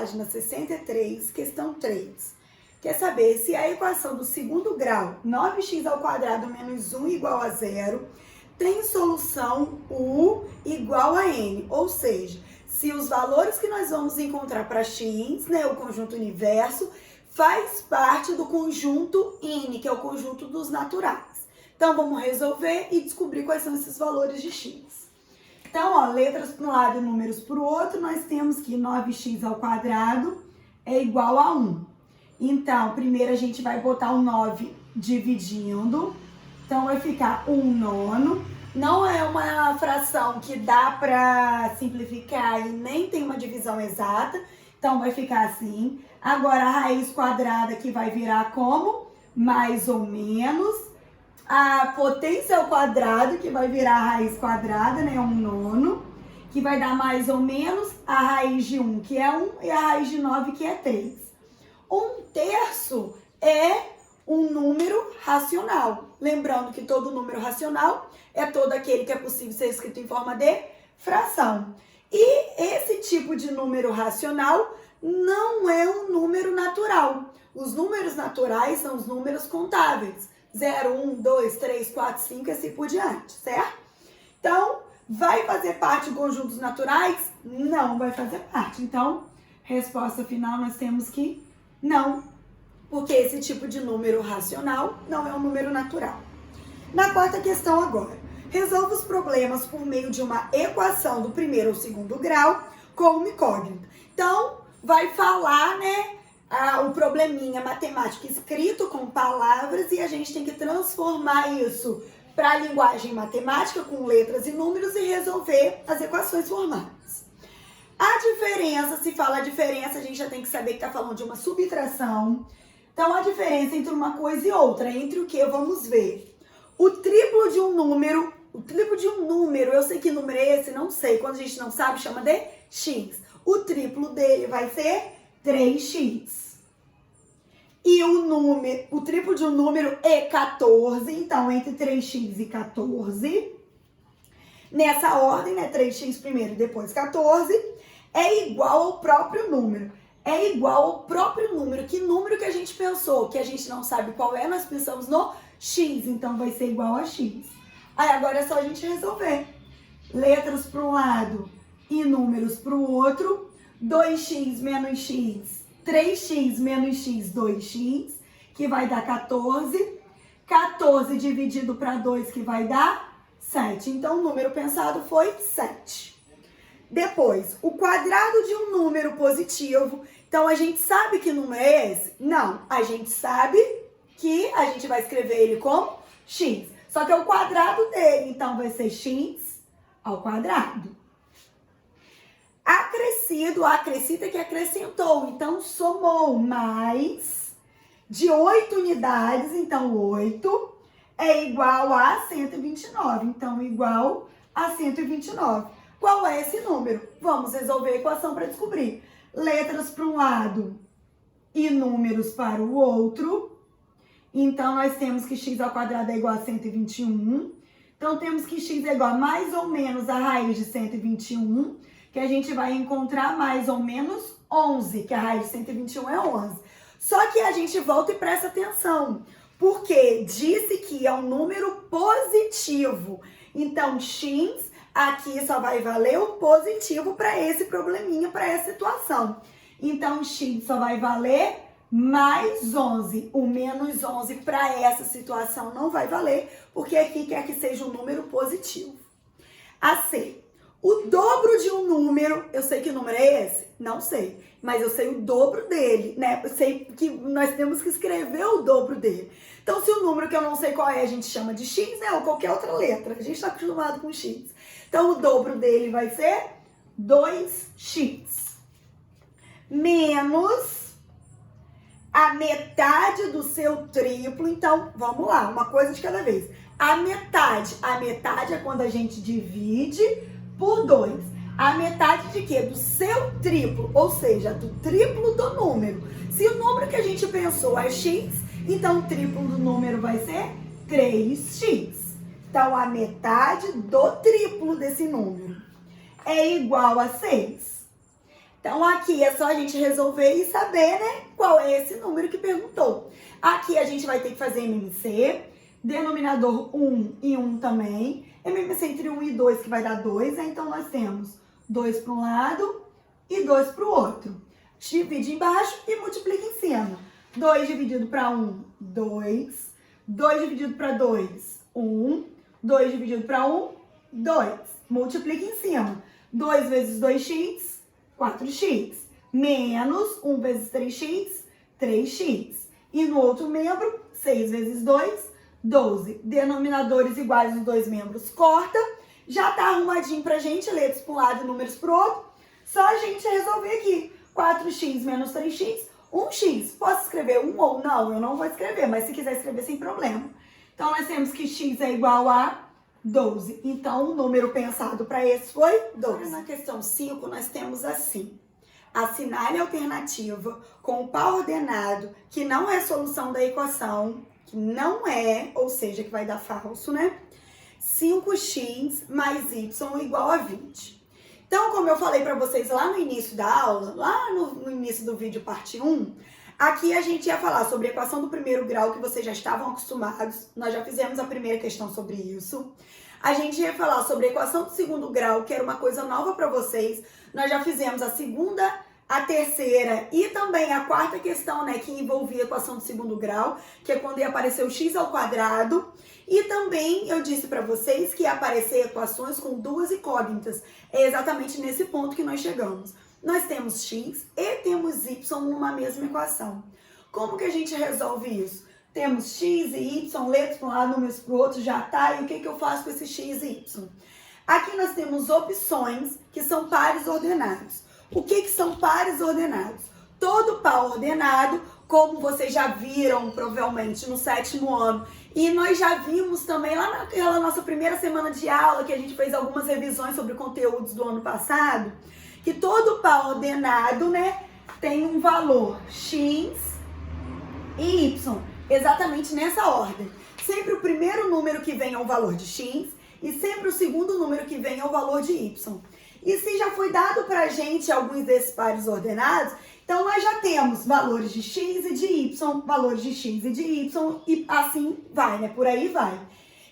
página 63, questão 3. Quer saber se a equação do segundo grau, 9x² menos 1 igual a 0, tem solução U igual a N. Ou seja, se os valores que nós vamos encontrar para x, né, o conjunto universo, faz parte do conjunto N, que é o conjunto dos naturais. Então, vamos resolver e descobrir quais são esses valores de x. Então, ó, letras para um lado e números para o outro, nós temos que 9x² é igual a 1. Então, primeiro a gente vai botar o 9 dividindo. Então, vai ficar 1/9. Não é uma fração que dá para simplificar e nem tem uma divisão exata. Então, vai ficar assim. Agora, a raiz quadrada que vai virar como? Mais ou menos. A potência ao quadrado, que vai virar a raiz quadrada, né? 1/9, que vai dar mais ou menos a raiz de 1, que é 1, e a raiz de 9, que é 3. 1/3 é um número racional. Lembrando que todo número racional é todo aquele que é possível ser escrito em forma de fração. E esse tipo de número racional não é um número natural. Os números naturais são os números contáveis. 0, 1, 2, 3, 4, 5 e assim por diante, certo? Então, vai fazer parte de conjuntos naturais? Não vai fazer parte. Então, resposta final nós temos que não, porque esse tipo de número racional não é um número natural. Na quarta questão agora, resolva os problemas por meio de uma equação do primeiro ou segundo grau com uma incógnita. Então, vai falar, né, o probleminha matemático escrito com palavras e a gente tem que transformar isso para a linguagem matemática com letras e números e resolver as equações formadas. A diferença, se fala a diferença, a gente já tem que saber que está falando de uma subtração. Então, a diferença entre uma coisa e outra, entre o que? Vamos ver. O triplo de um número, eu sei que número é esse, não sei. Quando a gente não sabe, chama de x. O triplo dele vai ser 3x. E o triplo de um número é 14, então entre 3x e 14, nessa ordem, né, 3x primeiro e depois 14, é igual ao próprio número. É igual ao próprio número. Que número que a gente pensou? Que a gente não sabe qual é, nós pensamos no x, então vai ser igual a x. Aí agora é só a gente resolver. Letras para um lado e números para o outro. 2x menos x, 3x menos x, 2x, que vai dar 14. 14 dividido para 2, que vai dar 7. Então, o número pensado foi 7. Depois, o quadrado de um número positivo. Então, a gente sabe que número é esse? Não. A gente sabe que a gente vai escrever ele como x. Só que é o quadrado dele. Então, vai ser x ao quadrado. Acrescido, a acrescida que acrescentou. Então, somou mais de 8 unidades. Então, 8 é igual a 129. Então, igual a 129. Qual é esse número? Vamos resolver a equação para descobrir. Letras para um lado e números para o outro. Então, nós temos que x ao quadrado é igual a 121. Então, temos que x é igual a mais ou menos a raiz de 121, que a gente vai encontrar mais ou menos 11, que a raiz de 121 é 11. Só que a gente volta e presta atenção, porque disse que é um número positivo. Então, x aqui só vai valer o positivo para esse probleminha, para essa situação. Então, x só vai valer mais 11. O menos 11 para essa situação não vai valer, porque aqui quer que seja um número positivo. A C. O dobro de um número, eu sei que número é esse? Não sei, mas eu sei o dobro dele, né? Eu sei que nós temos que escrever o dobro dele. Então, se o número que eu não sei qual é, a gente chama de x, né? Ou qualquer outra letra. A gente está acostumado com x. Então, o dobro dele vai ser 2x. Menos a metade do seu triplo. Então, vamos lá, uma coisa de cada vez. A metade é quando a gente divide por 2. A metade de quê? Do seu triplo, ou seja, do triplo do número. Se o número que a gente pensou é x, então o triplo do número vai ser 3x. Então, a metade do triplo desse número é igual a 6. Então, aqui é só a gente resolver e saber, né, qual é esse número que perguntou. Aqui a gente vai ter que fazer MMC, denominador 1 e 1 também. MMC entre 1 e 2, que vai dar 2, né? Então, nós temos 2 para um lado e 2 para o outro. Divide embaixo e multiplica em cima. 2 dividido para 1, 2. 2 dividido para 2, 1. 2 dividido para 1, 2. Multiplica em cima. 2 vezes 2x, 4x. Menos 1 vezes 3x, 3x. E no outro membro, 6 vezes 2, 12. Denominadores iguais nos dois membros, corta. Já tá arrumadinho pra gente, letras para um lado e números pro outro. Só a gente resolver aqui. 4x menos 3x, 1x. Posso escrever 1 ou não? Eu não vou escrever, mas se quiser escrever, sem problema. Então, nós temos que x é igual a 12. Então, o número pensado para esse foi 12. Na questão 5, nós temos assim. Assinale a alternativa com o par ordenado, que não é solução da equação, que não é, ou seja, que vai dar falso, né? 5x mais y igual a 20. Então, como eu falei para vocês lá no início da aula, lá no início do vídeo parte 1, aqui a gente ia falar sobre a equação do primeiro grau, que vocês já estavam acostumados. Nós já fizemos a primeira questão sobre isso. A gente ia falar sobre a equação do segundo grau, que era uma coisa nova para vocês. Nós já fizemos a segunda, a terceira e também a quarta questão, né, que envolvia a equação do segundo grau, que é quando ia aparecer o x ao quadrado. E também eu disse para vocês que ia aparecer equações com duas incógnitas. É exatamente nesse ponto que nós chegamos. Nós temos x e temos y numa mesma equação. Como que a gente resolve isso? Temos x e y, letras para um lado, números para o outro, já tá. E o que eu faço com esse x e y? Aqui nós temos opções que são pares ordenados. O que são pares ordenados? Todo par ordenado, como vocês já viram provavelmente no 7º ano, e nós já vimos também lá naquela nossa primeira semana de aula, que a gente fez algumas revisões sobre conteúdos do ano passado, que todo par ordenado, né, tem um valor x e y, exatamente nessa ordem. Sempre o primeiro número que vem é o valor de x e sempre o segundo número que vem é o valor de y. E se já foi dado pra gente alguns desses pares ordenados, então nós já temos valores de x e de y, valores de x e de y, e assim vai, né? Por aí vai.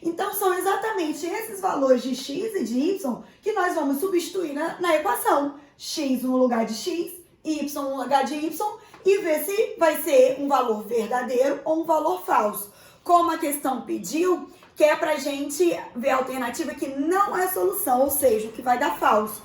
Então são exatamente esses valores de x e de y que nós vamos substituir na equação. X no lugar de x, y no lugar de y, e ver se vai ser um valor verdadeiro ou um valor falso. Como a questão pediu, que é pra gente ver a alternativa que não é solução, ou seja, o que vai dar falso.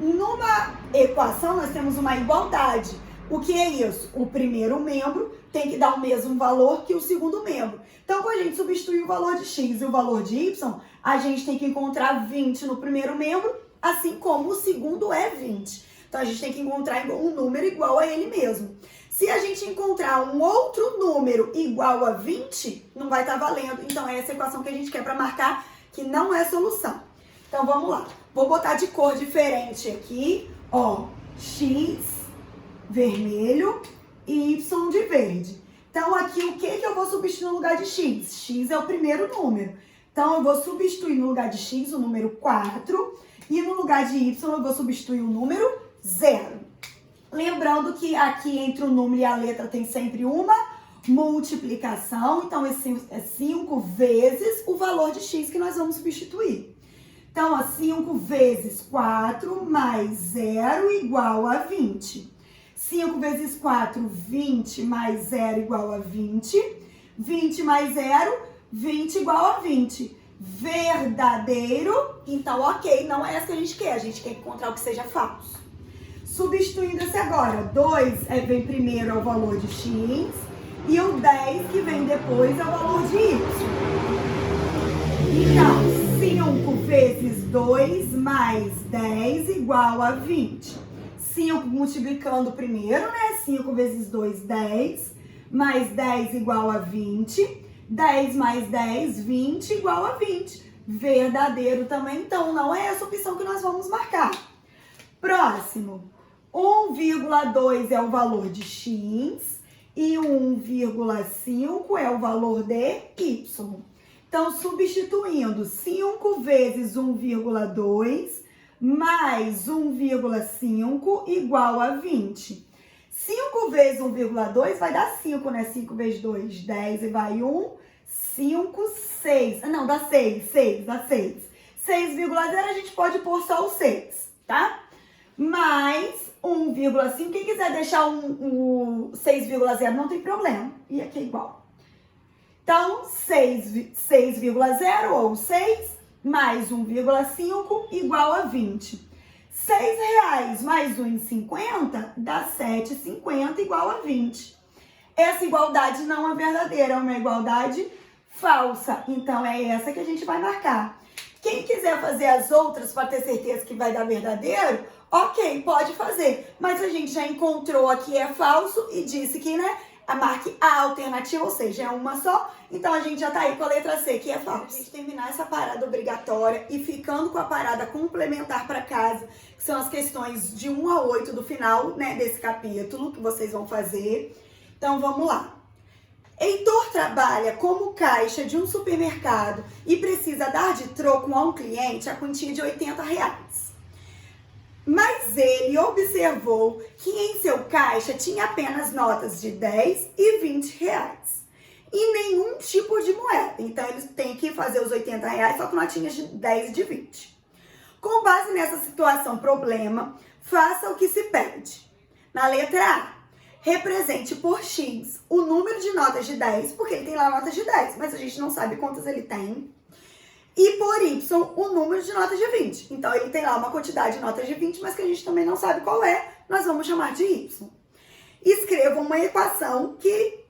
Numa equação, nós temos uma igualdade. O que é isso? O primeiro membro tem que dar o mesmo valor que o segundo membro. Então, quando a gente substituir o valor de x e o valor de y, a gente tem que encontrar 20 no primeiro membro, assim como o segundo é 20. Então, a gente tem que encontrar um número igual a ele mesmo. Se a gente encontrar um outro número igual a 20, não vai estar valendo. Então, é essa equação que a gente quer para marcar que não é solução. Então, vamos lá. Vou botar de cor diferente aqui, ó, x vermelho e y de verde. Então, aqui o que eu vou substituir no lugar de x? X é o primeiro número. Então, eu vou substituir no lugar de x o número 4 e no lugar de y eu vou substituir o número 0. Lembrando que aqui entre o número e a letra tem sempre uma multiplicação. Então, esse é 5 vezes o valor de x que nós vamos substituir. Então, 5 vezes 4 mais 0 igual a 20. 5 vezes 4, 20 mais 0 igual a 20. 20 mais 0, 20 igual a 20. Verdadeiro, então ok, não é essa que a gente quer encontrar o que seja falso. Substituindo esse agora, 2 vem primeiro é o valor de x e o 10 que vem depois é o valor de y. Então, 5 vezes 2 mais 10 igual a 20. 5 multiplicando primeiro, né? 5 vezes 2, 10. Mais 10 igual a 20. 10 mais 10, 20 igual a 20. Verdadeiro também, então não é essa opção que nós vamos marcar. Próximo. 1,2 é o valor de x e 1,5 é o valor de y. Então, substituindo 5 vezes 1,2 mais 1,5 igual a 20. 5 vezes 1,2 vai dar 5, né? 5 vezes 2, 10 e vai 1, 5, 6. Não, dá 6, dá 6. 6,0 a gente pode pôr só o 6, tá? Mais 1,5. Quem quiser deixar o 6,0 não tem problema. E aqui é igual. Então, 6,0 ou 6 mais 1,5 igual a 20. R$6 mais 1,50 dá 7,50 igual a 20. Essa igualdade não é verdadeira, é uma igualdade falsa. Então, é essa que a gente vai marcar. Quem quiser fazer as outras para ter certeza que vai dar verdadeiro, ok, pode fazer. Mas a gente já encontrou aqui é falso e disse que, né, marque a alternativa, ou seja, é uma só. Então, a gente já tá aí com a letra C, que é falso. A gente terminar essa parada obrigatória e ficando com a parada complementar para casa, que são as questões de 1 a 8 do final, né, desse capítulo, que vocês vão fazer. Então, vamos lá. Heitor trabalha como caixa de um supermercado e precisa dar de troco a um cliente a quantia de R$80. Mas ele observou que em seu caixa tinha apenas notas de 10 e 20 reais. E nenhum tipo de moeda. Então, ele tem que fazer os R$80 só com notinhas de 10 e de 20. Com base nessa situação problema, faça o que se pede. Na letra A, represente por X o número de notas de 10, porque ele tem lá notas de 10, mas a gente não sabe quantas ele tem. E por Y, o número de notas de 20. Então, ele tem lá uma quantidade de notas de 20, mas que a gente também não sabe qual é. Nós vamos chamar de Y. Escreva uma equação que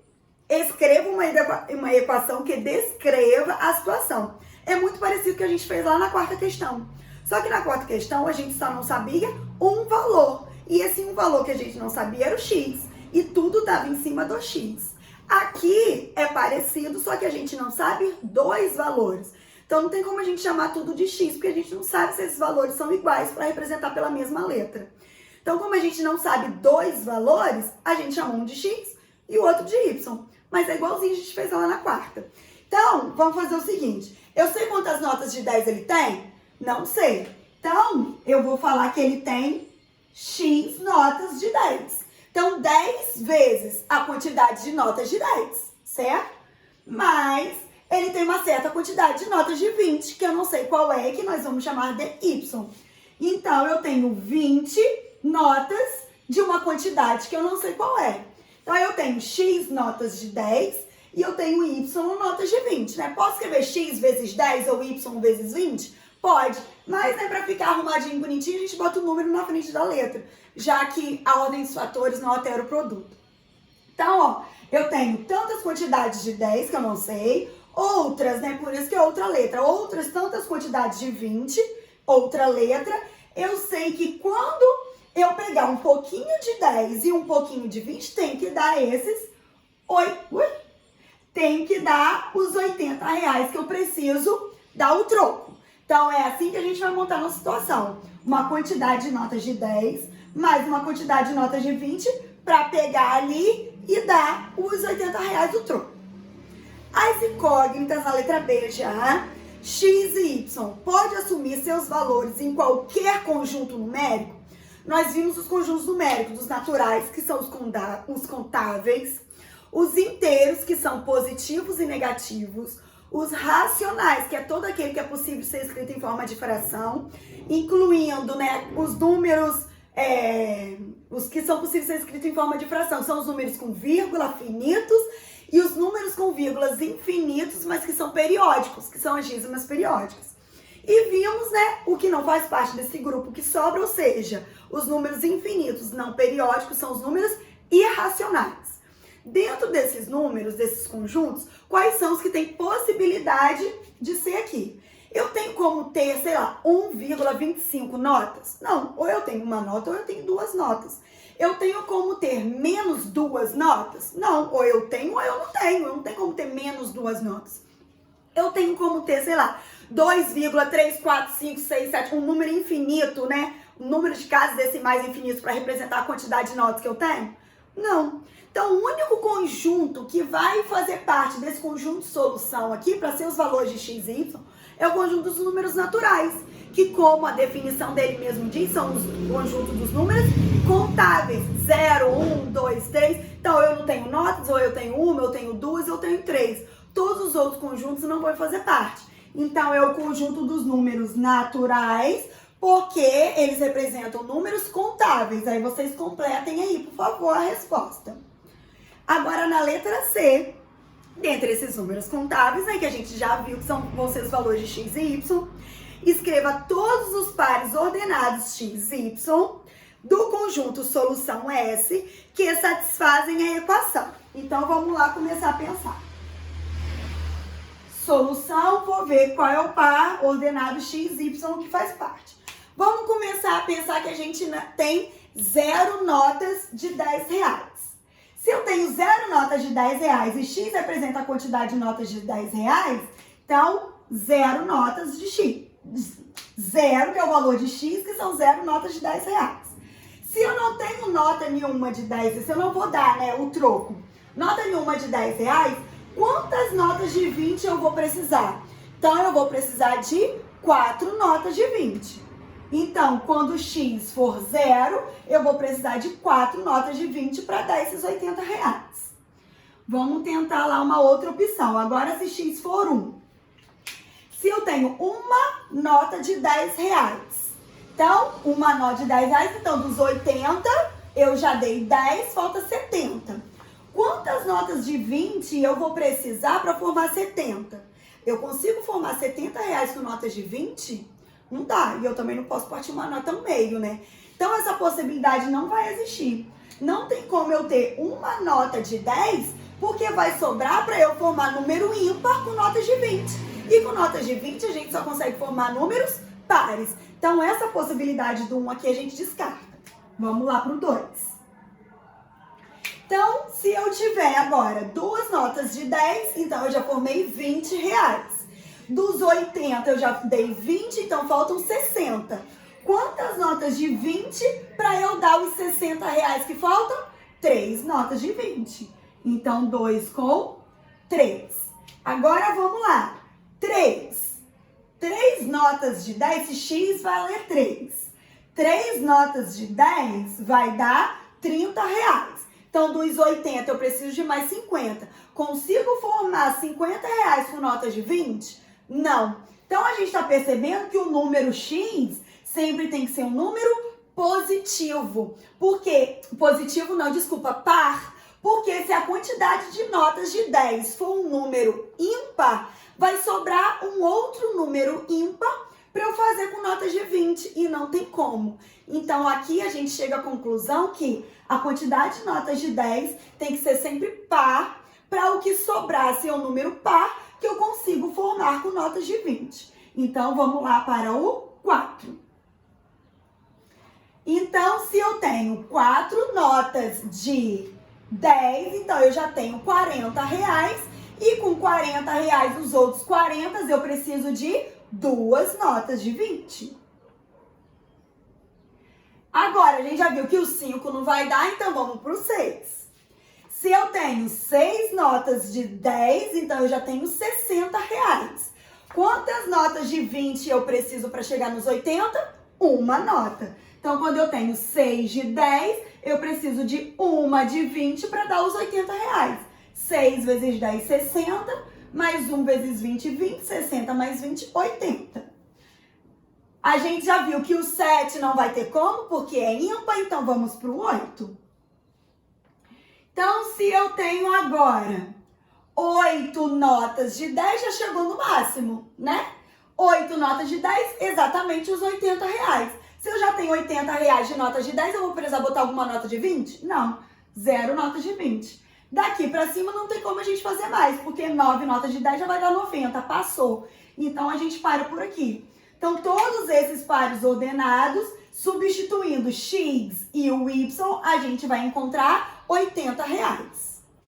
descreva a situação. É muito parecido com o que a gente fez lá na quarta questão. Só que na quarta questão, a gente só não sabia um valor. E esse um valor que a gente não sabia era o X. E tudo estava em cima do X. Aqui é parecido, só que a gente não sabe dois valores. Então, não tem como a gente chamar tudo de X, porque a gente não sabe se esses valores são iguais para representar pela mesma letra. Então, como a gente não sabe dois valores, a gente chama um de X e o outro de Y. Mas é igualzinho a gente fez lá na quarta. Então, vamos fazer o seguinte. Eu sei quantas notas de 10 ele tem? Não sei. Então, eu vou falar que ele tem X notas de 10. Então, 10 vezes a quantidade de notas de 10, certo? Mas ele tem uma certa quantidade de notas de 20, que eu não sei qual é, que nós vamos chamar de Y. Então, eu tenho 20 notas de uma quantidade que eu não sei qual é. Então, eu tenho X notas de 10 e eu tenho Y notas de 20, né? Posso escrever X vezes 10 ou Y vezes 20? Pode, mas né, para ficar arrumadinho, bonitinho, a gente bota o número na frente da letra, já que a ordem dos fatores não altera o produto. Então, ó, eu tenho tantas quantidades de 10 que eu não sei, outras, né, por isso que é outra letra, outras tantas quantidades de 20, outra letra. Eu sei que quando eu pegar um pouquinho de 10 e um pouquinho de 20, tem que dar esses, tem que dar os R$80 que eu preciso dar o troco. Então, é assim que a gente vai montar nossa situação. Uma quantidade de notas de 10, mais uma quantidade de notas de 20, para pegar ali e dar os R$80 do troco. As incógnitas na letra B já, X e Y, pode assumir seus valores em qualquer conjunto numérico? Nós vimos os conjuntos numéricos dos naturais, que são os contáveis, os inteiros, que são positivos e negativos, os racionais, que é todo aquele que é possível ser escrito em forma de fração, incluindo, né, os números, os que são possíveis ser escritos em forma de fração, são os números com vírgula, finitos, e os números com vírgulas infinitos, mas que são periódicos, que são as dízimas periódicas. E vimos, né, o que não faz parte desse grupo que sobra, ou seja, os números infinitos não periódicos são os números irracionais. Dentro desses números, desses conjuntos, quais são os que têm possibilidade de ser aqui? Eu tenho como ter, sei lá, 1,25 notas? Não, ou eu tenho uma nota ou eu tenho duas notas. Eu tenho como ter menos duas notas? Não, ou eu tenho ou eu não tenho. Eu não tenho como ter menos duas notas. Eu tenho como ter, sei lá, 2,34567, um número infinito, né? Um número de casas decimais infinitos para representar a quantidade de notas que eu tenho? Não. Então, o único conjunto que vai fazer parte desse conjunto de solução aqui, para ser os valores de x e y, é o conjunto dos números naturais, que, como a definição dele mesmo diz, são os conjuntos dos números contáveis. 0, 1, 2, 3. Então, eu não tenho notas, ou eu tenho uma, eu tenho duas, eu tenho três. Todos os outros conjuntos não vão fazer parte. Então, é o conjunto dos números naturais, porque eles representam números contáveis. Aí vocês completem aí, por favor, a resposta. Agora, na letra C, dentre esses números contáveis, né, que a gente já viu que vão ser os valores de x e y, escreva todos os pares ordenados x e y do conjunto solução S que satisfazem a equação. Então, vamos lá começar a pensar. Solução, vou ver qual é o par ordenado x e y que faz parte. Vamos começar a pensar que a gente tem 0 notas de R$10. Se eu tenho 0 notas de R$10 e x representa a quantidade de notas de R$10, então 0 notas de x. 0, que é o valor de x, que são 0 notas de R$10. Se eu não tenho nota nenhuma de 10, se eu não vou dar, né, o troco, nota nenhuma de R$10, quantas notas de 20 eu vou precisar? Então, eu vou precisar de 4 notas de 20. Então, quando x for 0, eu vou precisar de 4 notas de 20 para dar esses R$80. Vamos tentar lá uma outra opção. Agora, se x for 1. Se eu tenho uma nota de R$10, então, uma nota de R$10, então dos 80, eu já dei 10, falta 70. Quantas notas de 20 eu vou precisar para formar 70? Eu consigo formar R$70 com notas de 20? Não dá, e eu também não posso partir uma nota ao meio, né? Então, essa possibilidade não vai existir. Não tem como eu ter uma nota de 10, porque vai sobrar para eu formar número ímpar com notas de 20. E com notas de 20, a gente só consegue formar números pares. Então, essa possibilidade do 1 aqui a gente descarta. Vamos lá para o 2. Então, se eu tiver agora duas notas de 10, então eu já formei R$20. Dos 80 eu já dei 20, então faltam 60. Quantas notas de 20 para eu dar os R$60 que faltam? 3 notas de 20. Então, 2 com 3. Agora, vamos lá. 3 notas de 10, se x valer 3. 3 notas de 10 vai dar R$30. Então, dos 80 eu preciso de mais 50. Consigo formar R$50 com notas de 20? Não. Então, a gente está percebendo que o número x sempre tem que ser um número positivo. Por quê? Positivo não, desculpa, par. Porque se a quantidade de notas de 10 for um número ímpar, vai sobrar um outro número ímpar para eu fazer com notas de 20 e não tem como. Então, aqui a gente chega à conclusão que a quantidade de notas de 10 tem que ser sempre par para o que sobrar ser um número par que eu consigo formar com notas de 20. Então, vamos lá para o 4. Então, se eu tenho 4 notas de 10, então eu já tenho R$40. E com R$40, os outros 40, eu preciso de 2 notas de 20. Agora, a gente já viu que o 5 não vai dar, então vamos para o 6. Se eu tenho 6 notas de 10, então eu já tenho R$60. Quantas notas de 20 eu preciso para chegar nos 80? Uma nota. Então, quando eu tenho 6 de 10, eu preciso de uma de 20 para dar os R$80. 6 vezes 10, 60, mais 1 vezes 20, 20, 60 mais 20, 80. A gente já viu que o 7 não vai ter como, porque é ímpar, então vamos para o 8. Então, se eu tenho agora 8 notas de 10, já chegou no máximo, né? 8 notas de 10, exatamente os R$80. Se eu já tenho R$80 de notas de 10, eu vou precisar botar alguma nota de 20? Não, 0 notas de 20. Daqui pra cima não tem como a gente fazer mais, porque 9 notas de 10 já vai dar 90, passou. Então, a gente para por aqui. Então, todos esses pares ordenados, substituindo x e o y, a gente vai encontrar R$80.